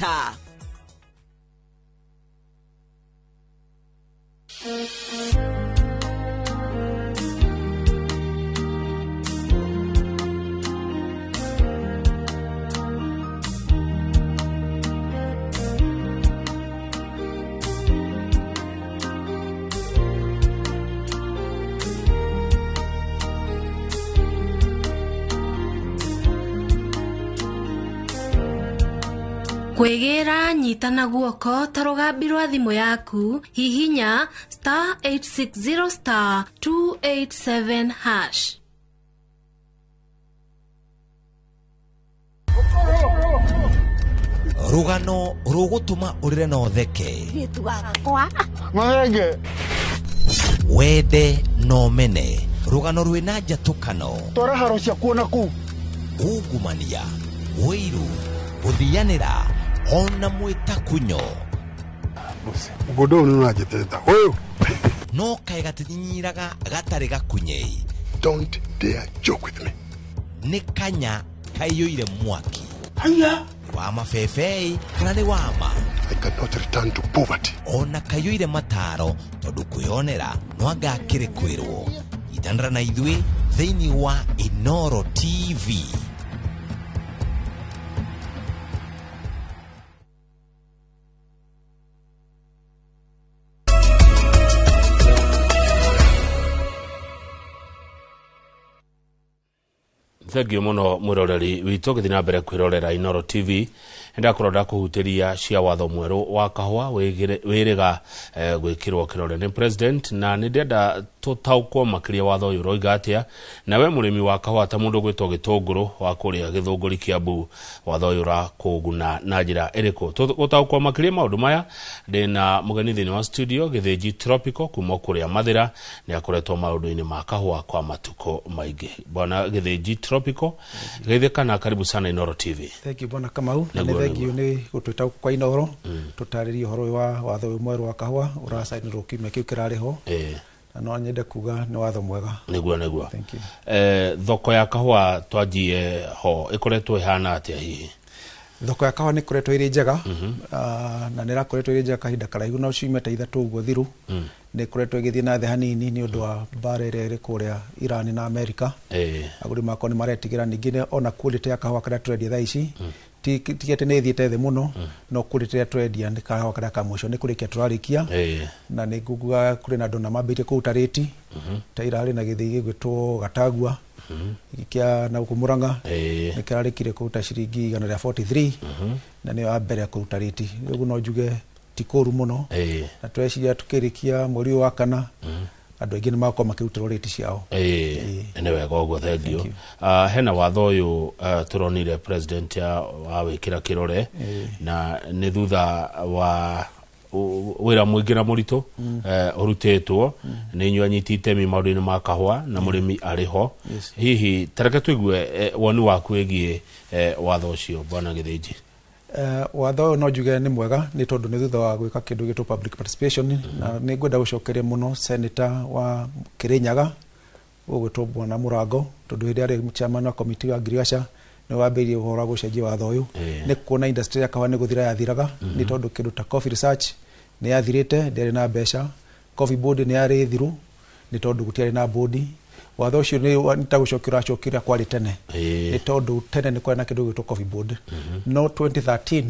Ta. Kwegera nyitana guoko tarugambirwa thimu yaku hihinya *860 *287#. Rugano rugutuma urire no theke nitugaga kwa Magenge wende no mene rugano rwina njatukano twara haro cia kuona ku ungumania wiru guthianira ona mwitakunyo mugondo ni najeteta oyo no kai gatinyiraga gatari gakunyei. Don't dare joke with me. Ni kanya kaiyuire mwaki Haya wa mafefei kana ni wama. I cannot return to poverty. Ona kaiyuire mataro tondu kwionera no agakire kwirwo itandara na ithui thiini wa Inoro TV. Thank you muno mwiroreri witu githina mbere kwirorera Inoro TV enda kuroda kuhuteria cia watho mweru wa kahwa wiriga gwikirwo kirore ni president na ni ndenda tutaukwo makiria watho uyu roiga atia nawe murimi wa kahwa ta mundu gwitwo Gitunguru wa kuria Githunguri Kiambu watho uyu ra kuguna na njira iriku tutaukwo makiria maundu maya ndina mugeni thini wa studio Githinji Tropical kuma kuria Mathira ni akoretwo maundu-ini ma kahwa kwa matuko maingi. Bwana Githinji Tropical geithikana karibu sana Inoro TV. Thank you bwana Kamau na thank you ni gutwita kwa Inoro tutaririe horo wa watho mweru wa kahwa urasainirwo kiumia kiu kirariho na no nyende kuga ni watho mwega niguo. Thank you. Thoko ya kahwa twanjie ho ikoretwo ihana atia hihi? Thoko ya kahwa ni koretwo iri njega na nira koretwo iri njega kahinda karaihu no ciumete ithatu uguo thiru ni koretwo igithii na thi hanini ni undu wa bara ire iri kuria Iran na America. Aguri mako ni maretigira ningine ona quality ya kahwa kada twendia thaa ici tikete ne thiete the muno no quality twendia ni kahwa kada ka mwisho ni kurikia turarikia na ni guguga kuri na dona mabite ku utareti ta irari na githii gwitwo Gatagua ikia na ukumuranga ni kirarikire ku ta shiringi 143 na ni wa mbere ku utareti ugu no juge tikoru muno na tweciria tukirikia mweri wa kana andu aingi ni makwa makirutira rate ciao ene wega uguo thank you. Hena watho uyu turonire president wa wikira kirore na ni thutha wa wira mwingi na muritu urutitwo ni inyu anyitite mi maundu-ini ma kahwa na murimi ariho hihi tareke twigue woni waku egie watho ucio bwana Githinji? Watho no juge ni mwega ni tondu ni thutha wa gwika kindu gitu public participation na ni ngwenda gucokeria muno senator wa Kirinyaga ugwitwo bwana Murango tondu hindi ari chairman wa committee wa Girigasha ni wambirie uhoro gucenjia watho uyu ni kuona industry ya kahwa ni guthira yathiraga ni tondu kindu ta coffee research ni yathirite nderi na mbeca coffee board ni yari thiru ni tondu gutiari na board watho ucio ni tagucokira kwari tene ni tondu tene ni kwena kindu gitwo coffee board no 2013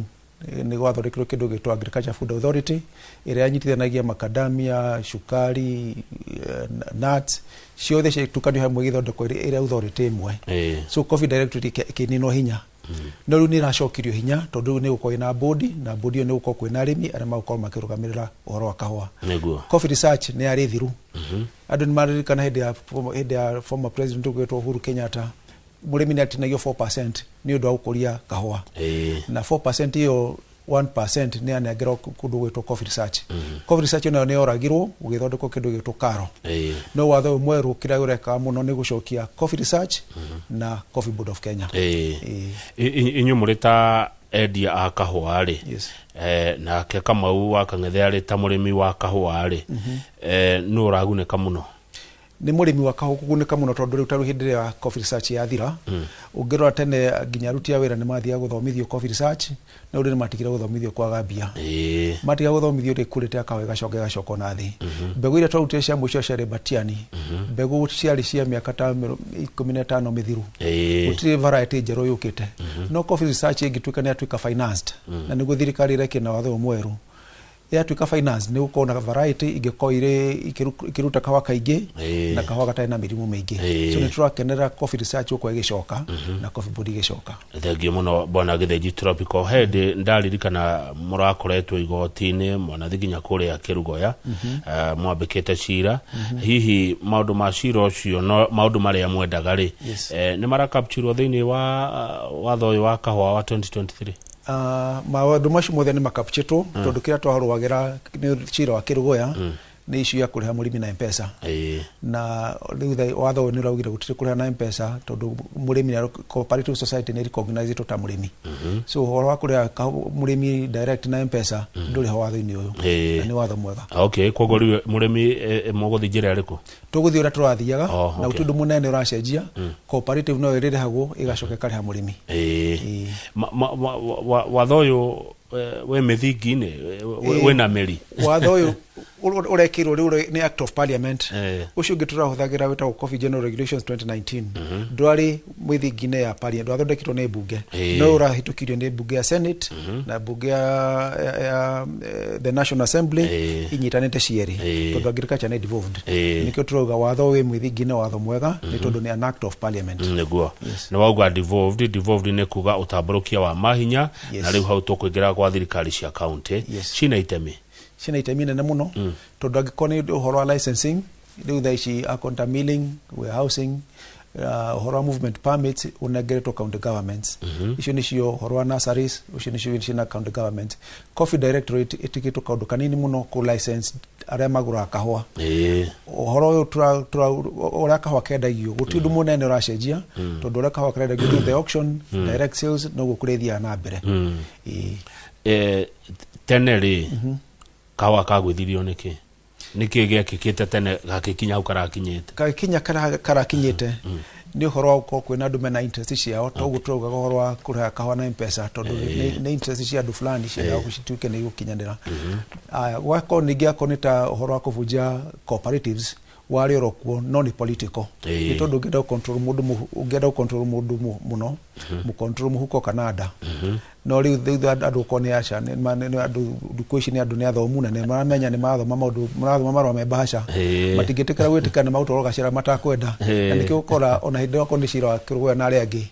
ni gwathondekirwo kindu gitwo Agriculture Food Authority iria yanyitithanagia makadamia shukari nuts ciothe citukanio hamwe githondeko iria authority imwe so coffee directorate kinino hinya no riu ni racokirio hinya tondu ni gukorwo na board na board yo ni gukorwo kwina arimi aria magukorwo makirugamirira uhoro wa kahwa coffee research ni ari thiru andu ni maririkana hindi ya former president ugwitwo Uhuru Kenyatta murimi ni atinagio 4% ni undu wa gukuria kahwa na 4% hiyo 1% ni anegero kundu gwitwo coffee research coffee research no ni oragirwo ugithondekwo kindu gwitwo Karo no watho mweru kira ureka muno ni gucokia coffee research na Coffee Board of Kenya inyu murita endia a kahwa ri na ke Kamau wa Kang'ethe ari ta murimi wa kahwa ri no uraguneka muno ni murimi wa kahua kugunĩka muno tondu riu taru hindi ya coffee research ya thira ungirora tene nginya aruti a wira ni mathia guthomithio coffee research na uri ni matigire guthomithio kwa gambia matiga guthomithio ri kurite akawe gacoka na thi mbegu ile twarutire cia mwicio cia Batiani mbegu ciari cia miaka ta 15 mithiru gutire variety njeru yukite no coffee research ingituika ni atuika financed na niguo thirikari reke na watho mweru ya tuika finance ni uko na variety igikoire ikiruta kawa kaingi na kawa gatai na mirimu mingi so ni turakenera coffee research uko igicoka na coffee board igicoka thengio muno bwana Githinji Tropical Head ndaririkana murakoretwo igoti-ini mwana thiginya kuria Kirugoya mwambikite cira hihi maundu ma cira ucio no maundu maria mwendaga ri ni mara capture thiini wa watho wa kahua wa 2023 maundu macio mothe ni makapchitwo tondu kira twaruagira ni cira wa Kirugoya ni issue ya kuriha murimi na M-Pesa na riu watho ni raugire gutire kuriha na M-Pesa tondu murimi na cooperative society ni recognize to ta murimi so horo wa kuriha murimi direct na M-Pesa nduri ho watho-ini uyu ni watho mwega okay kogo riu murimi mogothi njira riku tuguthi ura turathiaga na utundu munene uracenjia cooperative no irire hagu igacoka kariha murimi watho uyu we mithingi-ini we na meri watho uyu urekirwo riu ni act of parliament ucio ngitura huthagira wita coffee general regulations 2019 ndwari mithingi-ini ya parliament wathondekirwo ni bunge no urahitukirio ni bunge ya senate na bunge ya the national assembly inyitanite cieri tondu agriculture ni devolved nikio turoga watho we mithingi-ini watho mwega ni tondu ni an act of parliament niguo na wauga devolved ni kuga utamburukia wa mahinya na riu hau tukwingira kwa thirikari cia county cina itemi nene muno tondu angikoni uhoro wa licensing riu thaici akonta milling warehousing uhoro wa movement permits unegeretwo county governments icio nicio uhoro wa nurseries icio nicio na county government coffee directorate itikitwo kaundu kanini muno ku license aria magura kahua uhoro ura kahua kendagio gutindu munene uracenjia tondu ura kahua kendagio the auction direct sales no gukurethia na mbere teneri kawa kagwithirio niki giakikite tene gakikinya au karakinyite ni uhoro wa kwina andu mena interest ciao to gutuga uhoro wa kuriha kahua na M-Pesa tondu ni interest cia andu fulani ciao gucituike ni gukinyanira gwako ningi akonita uhoro wa kuvunja cooperatives wari orokuo no ni political ni tondu ngenda control mundu muno mu control muhuko Canada no riu andu kone acha ni andu dukuici ni andu ni athomu na ni maramenya ni mathoma maundu marwa mebasha matingitikira gwitikana mauto gacira matakwenda na nikio ukora ona hindi wako ni cira wa Kirugoya na aria angi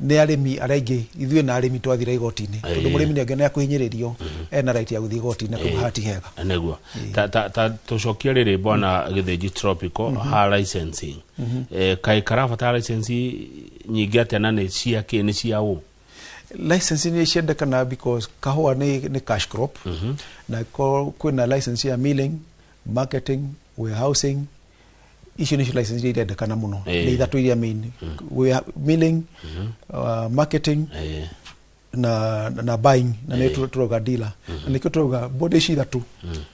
ni arimi araingi ithuĩ na arimi twathira igoti-ini tondu murimi ni ngene akuhinyiririo ena right ya guthii igoti-ini kwa hati hega neguo ta tucokia riri bwana Githinji Tropical ha licensing kai karabata licensing nyingi atena ni cia ni cia u licensing ni ciendekana because kahua ni cash crop na kwina license ya milling marketing warehousing icio ni license ile ndekana muno ni ithatu iria main milling marketing na buying na ni turoga dealer na nikio turoga body ici ithatu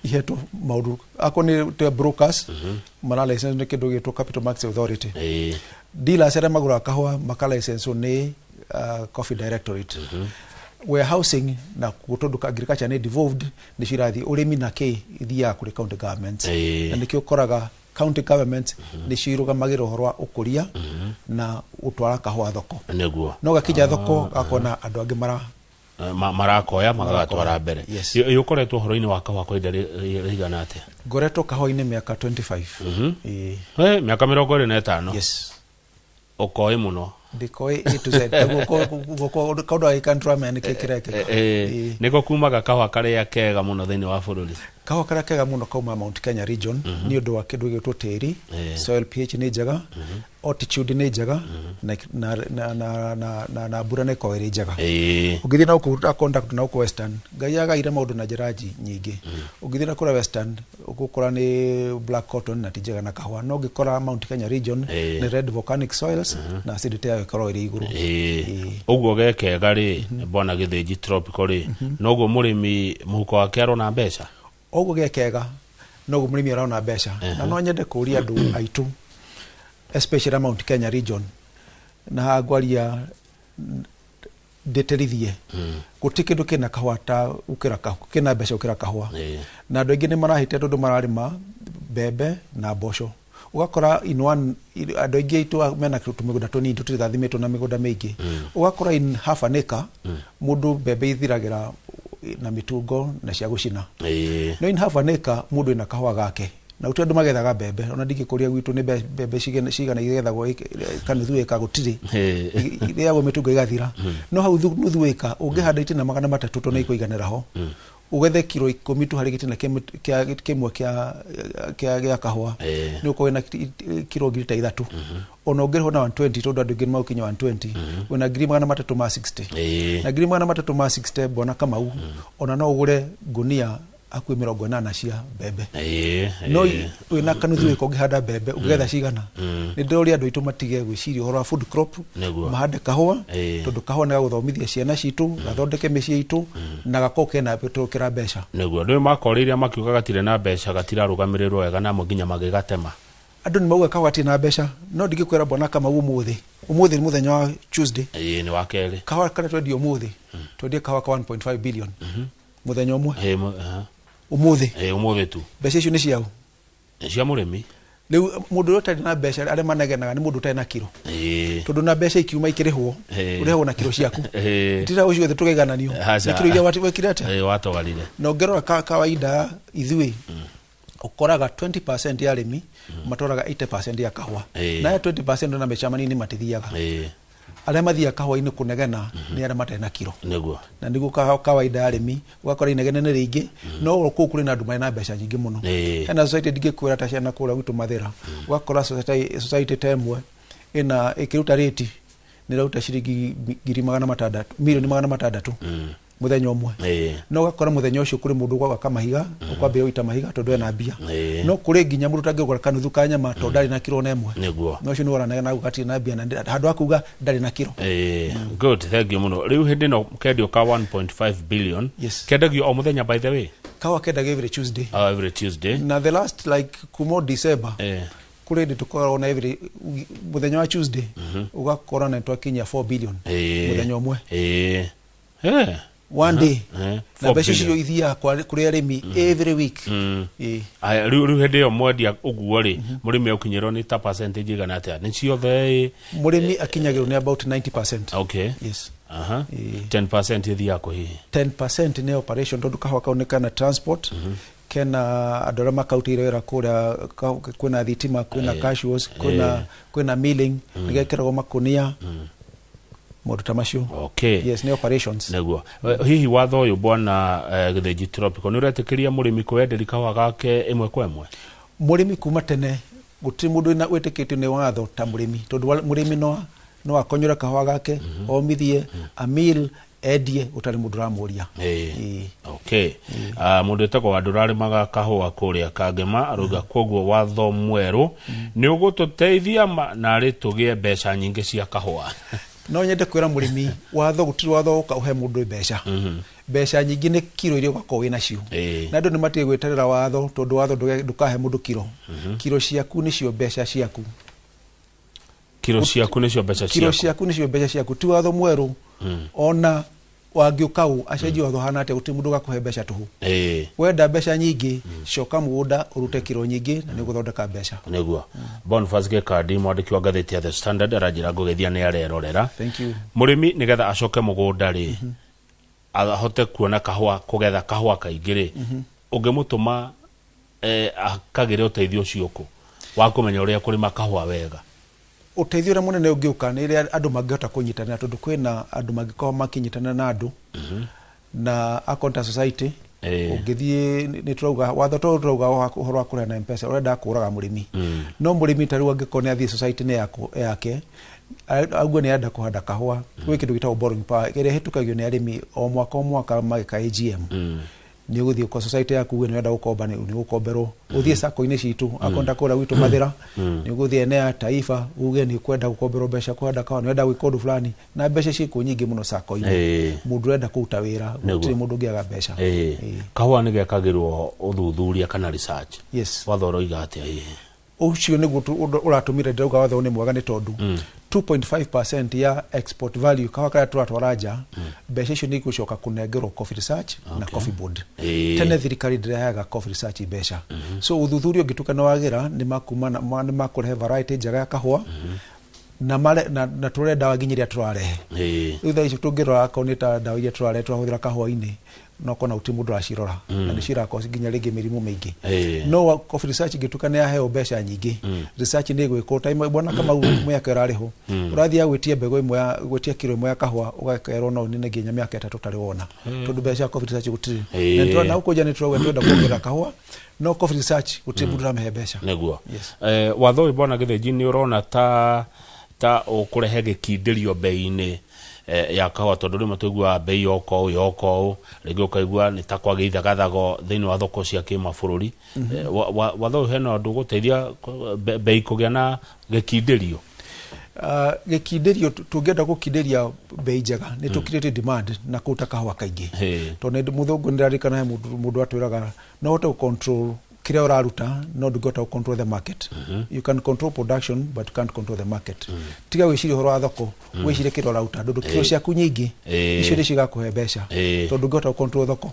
iheto maundu akoni te brokers mara license ni kindu gitwo capital markets authority dealers aria magura kahua maka license ni coffee directorate warehousing na gutonduka agriculture ni devolved ni cirathi urimi na ki ithia kuri county government na nikio koraga county government ni cirugamagĩra uhoro wa ukuria na utwara kahua thoko neguo no gakinya thoko akona andu angi marakoya magatwara mbere yukoretwo horo-ini wa kahua kwa ihinda rigana atia ngoretwo kahua-ini miaka 25 miaka 25 yes ukoi muno ndikoi A to Z guko kaudo I can try man kekireke niko kumaga kahua karia kega muno thiini wa bururi kahua karia kega muno kauma Mount Kenya region ni undu wa kindu gitwo tiri soil pH ni njega altitude ni njega na mbura ni kweri njega ugithi na ukuruta contact na uko western gaiaga ire maundu na njiraji nyingi ugithi na kura western ukukora ni black cotton na tijega na kahua no gikora Mount Kenya region ni red volcanic soils na acidity ya ikoro iri iguru uguo gekega ri bwana Githinji Tropical ri noguo murimi muhuko wake arona mbeca oguo gekega noguo murimi arona mbeca na no nyende kuria andu aitu especially Mount Kenya region na ngwaria ndeterithie guti kindu kina kahua ta ukira kahua kina mbeca ukira kahua na andu aingi ni marahite andu mararima mbembe na mboco ugakora in one andu aingi itu mena tumigunda tunini tutirathimitwo na migunda mingi ugakora in half an acre mundu mbembe ithiragira na mitungo na cia gucina no in half an acre mundu ina kahua gake na utu andu magethaga mbembe ona ndingikuria gwitu ni mbembe cigana igethagwo kanuthu eka gutiri iria mitungo igathira no hau nuthu eka ungihanda itina 300 to na ikuiganira ho ugethe kilo 10 tu hari gitina kimwe kia kahua ni uko na kilo ngiri 3 ona ungeho na 120 to andu ngiri maukinya 120 una ngiri 360 na ngiri 360 bona kama u ona no ugure gunia akwi 80 cia mbembe no wina kanuthu iko ngihanda mbembe ugetha cigana ni ndori andu itu matige gwiciria horo wa food crop mahande kahua tondu kahua na guthomithia ciana citu gathondeke micii itu na gakoke na betukira mbeca neguo andu makoriria makiuga gatire na mbeca gatirarugamiriro wega na muginya magigatema andu ni mauga kahua tina mbeca no ndigikwira bona kama umuthi ni muthenya wa Tuesday ni wa keri kahua kana twendi umuthi twendi kahua ka 1.5 billion muthenya umwe umuthi tu mbeca icio ni ciao cia murimi riu mundu utari na mbeca aria manegenaga ni mundu utari na kiro tondu na mbeca ikiuma ikirihwo urihwo na kiro ciaku ndira ucio the tugaigananio ni kiro iria wekirete watogarire no ngerora kawaida ithui ukoraga 20% ya arimi matoraga 80% ya kahua na 20% na mbeca manini matithiaga aria mathia kahua-ini kunegena ni aria matena kiro neguo na niguo kawaida arimi ugakora inegene ni ringi no ku kuri na andu mena mbeca nyingi muno hena society ndingikwira ta ciana kura witu mathira ugakora society temwe ina ikiruta rate ni rauta ciringi ngiri 600 milioni 600 muthenya umwe no ugakora muthenya ucio kuri mundu gwa kamahiga ukwambia uita mahiga tondu ena mbia no kuri nginya mundu tangigura kanuthu ka nyama to ndari na kiro nemwe no ucio ni wona na ugati na mbia na handu akuga ndari na kiro good thank you muno riu hindi no kendio ka 1.5 billion kendagio o muthenya by the way kawa kendagio every Tuesday na the last like kumo December kuri ndi tukora na every muthenya wa Tuesday ugakora na twakinya 4 billion muthenya umwe one day na mbeca cio ithia kuri arimi every week riu hindi yo mwendia uguo ri murimi ukinyirwo ni ta percentage igana atia ni ciothe murimi akinyagirwo ni about 90%. Okay, yes 10% ithia ko hihi 10% ni operation tondu kahwa kaonekana transport kena adora makautire wera kura kwina thitima kwina cash was kwina milling nigekiragwo makunia modu tamashu yes ni operations neguo hihi watho uyu bwana Githinji Tropical ni uretikiria murimi kwenderi kahua gake imwe kwa imwe murimi kuma tene gutiri mundu na wetikite ni watho ta murimi tondu murimi no akonyora kahua gake omithie amil edie utari mundu ramuria mundu etagwo wadurari maga kahua kuria Kangema aruga koguo watho mweru ni ugututeithia na ri tugie mbeca nyingi cia kahua no nyende kwira murimi watho gutiri watho ukauhe mundu mbeca mbeca nyingi ni kiro iria ugako wina cio na andu ni matige gweterera watho tondu watho ndukahe mundu kiro kiro ciaku nicio mbeca ciaku kiro ciaku nicio mbeca ciaku ti watho mweru ona wangiukau acenji watho hana ate gutiri mundu gakuhe mbeca tuhu wenda mbeca nyingi coka mugunda urute kiro nyingi na niguthondeka mbeca neguo Boniface Gekadi mwandiki wa ngatheti ya The Standard arajira ngugethia ni arerorera thank you murimi nigetha acoke mugunda ri ahote kuona kahua kugetha kahua kaingiri ungimutuma akagire uteithio ucio ku wa kumenya uria kurima kahua wega uteithio uria munene ungiuka ni ria andu mangihota kunyitanira tondu kwina andu mangikoma makinyitanira na andu na akonta society ungithie ni turauga watho turauga uhoro wa kurena M-Pesa urenda kuraga murimi no murimi tari wangikona athie society ni yake agwe ni enda kuhanda kahua gwi kindu gitagwo borrowing power iria hitukagio ni arimi o mwaka magika AGM ni uguthie kwa society yaku we ni wenda gukomba ni gukomberwo uthie sako-ini citu akonda kura witu mathira ni uguthie ne taifa uge ni kwenda gukomberwo mbeca kuhanda kahua ni wenda gwika undu fulani na mbeca ciku nyingi muno sako-ini mundu enda kuruta wira gutiri mundu ngiaga mbeca kahua ni gekagirwo uthuthuria kana research yes wathoro iga atia ucio niguo uratumire ndauga watho ni mwega ni tondu 2.5% ya export value kawa kaya turatwara nja mbeca icio ni igucoka kunengerwo Coffee Research na Coffee Board. Tene thirikari ndirehaga Coffee Research mbeca. So uthuthuria ungituka no wagira ni makurehe variety njega ya kahua na turere dawa nginyiria turarehe. Itha icio tungirora ko ni ta dawa iria turarehe turahuthira kahua-ini no kona utimu nduracirora na ni cirako nginya ringi mirimu mingi. No Coffee Research gituka ni yaheo mbeca nyingi. Research ni gwiko time bwana kama mwaka irariho urathia gwitie mbego imwe ya gwitie kilo imwe ya kahua ugakerwo no ni nginya miaka 3 tari wona tondu mbeca Coffee Research gutiri na ndo na uko jani twenda kuongerera kahua no Coffee Research gutiri mundu ramehe mbeca neguo. Watho bwana Githinji ni urona ta ukurehe gikindirio bei-ini ya kahua tondu rimwe tuigua bei yoko ringi ukaigua ni ta kwageitha gathago thiini wa thoko cia kimabũrũri. Watho hena ndu guteithia bei kugia na gikindirio. Gikindirio tungenda gukindiria bei njega ni tukirite demand na kuta kahua kaingi tondu muthungu ndirarikana mundu atwiraga no hote control kile uraruta no do got to control the market. You can control production but you can't control the market. Tiga wishiri horo thoko wishire kile uraruta ndu kilo ciaku nyingi icio ni cigakuhe mbeca tondu got to control thoko.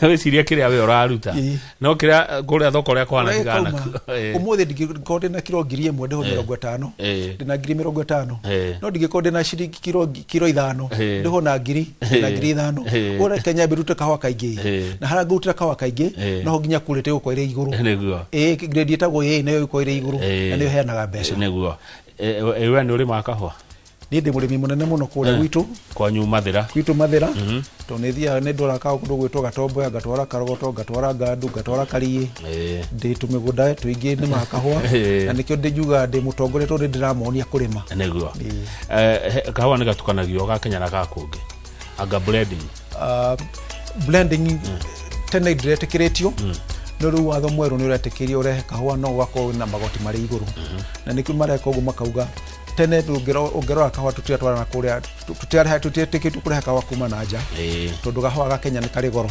Wishire kile we uraruta no kile kuria thoko ria kwana tigana umuthi ndigikode na kilo 1000 ndeho 50 ndina 50 no ndigikode na shiringi kilo 5 ndeho na 5 ora Kenya birute kahwa kaingi na haragutira kahwa kaingi no nginya kurete uko ire iguru neguo grade itagwo nayo uko ire iguru na niyo heanaga mbeca neguo. Ewe ni uri makahwa ni ndi murimi munene muno kuria gwitu kwanyu Mathira to nithia ni ndora ka kundu gwitwo Gatombo gatwara Karogoto gatwara Gandu gatwara Karie ndi tumigunda twingi ni makahwa na nikyo ndijuga ndi mutongore to ndiramonia kurima neguo. Kahwa ni gatukanagio ga Kenya na ga kungi aga blending tene ndiretekiretio no ru watho mweru ni uretekirio urehe kahua no wako na magoti mari iguru na nikyo mareka ugu makauga tene ungero kahua tutira na kuria tutietekitu kureha kahua kuma na nja tondu kahua ga Kenya ni kari goro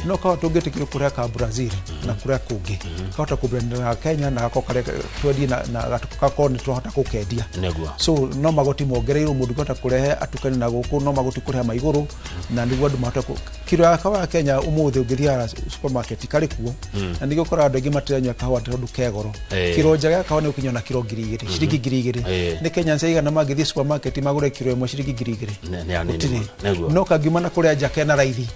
no kahua tungetekirio kureha ka Brazil na kureha kungi kahota kublend na Kenya na gako kare twedi na gatuka ni tuhota kukendia neguo. So no magoti mongereirwo mundu gota kurehe atukani na guku no magoti kureha maiguru na ndigwa ndu mahota kiro ya kahua Kenya umuthi ungithia supermarket kari kuo na ndigwa kora andu ingi matirenya kahua tondu kegoro kiro njega kahua ni ukinya na kiro 2000 shiringi 2000 ni Kenya nsaiga na magithia supermarket magure kiro imwe shiringi 2000 neguo. No kagimana kuria njake na raithi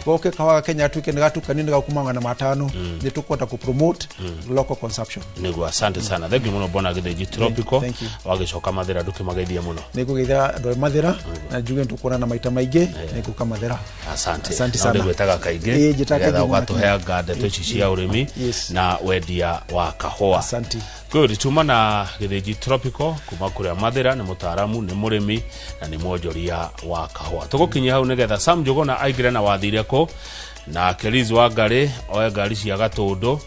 goke kahua Kenya tuike ni gatukani ni gakumanga na 5 ni tukwata ku promote local consumption neguo. Asante sana thegi muno bona Githinji Tropical wagicoka Mathira ndukimageithia muno nigugeitha andu Mathira na njuge ntukona na maita maingi niguka Mathira. Asante sana gwetaga kaingi getha ugatuheanga ndeto ici cia urimi na wendia wa kahua. Asante. Good, tuma na Githinji Tropical kuma kuria Mathira ni mutaramu ni murimi na ni mwonjoria wa kahua. Tugukinyia hau nigetha Sam Njuguna aigire na wathire ko na Keriz wa Ngari oe ngari cia Gatundu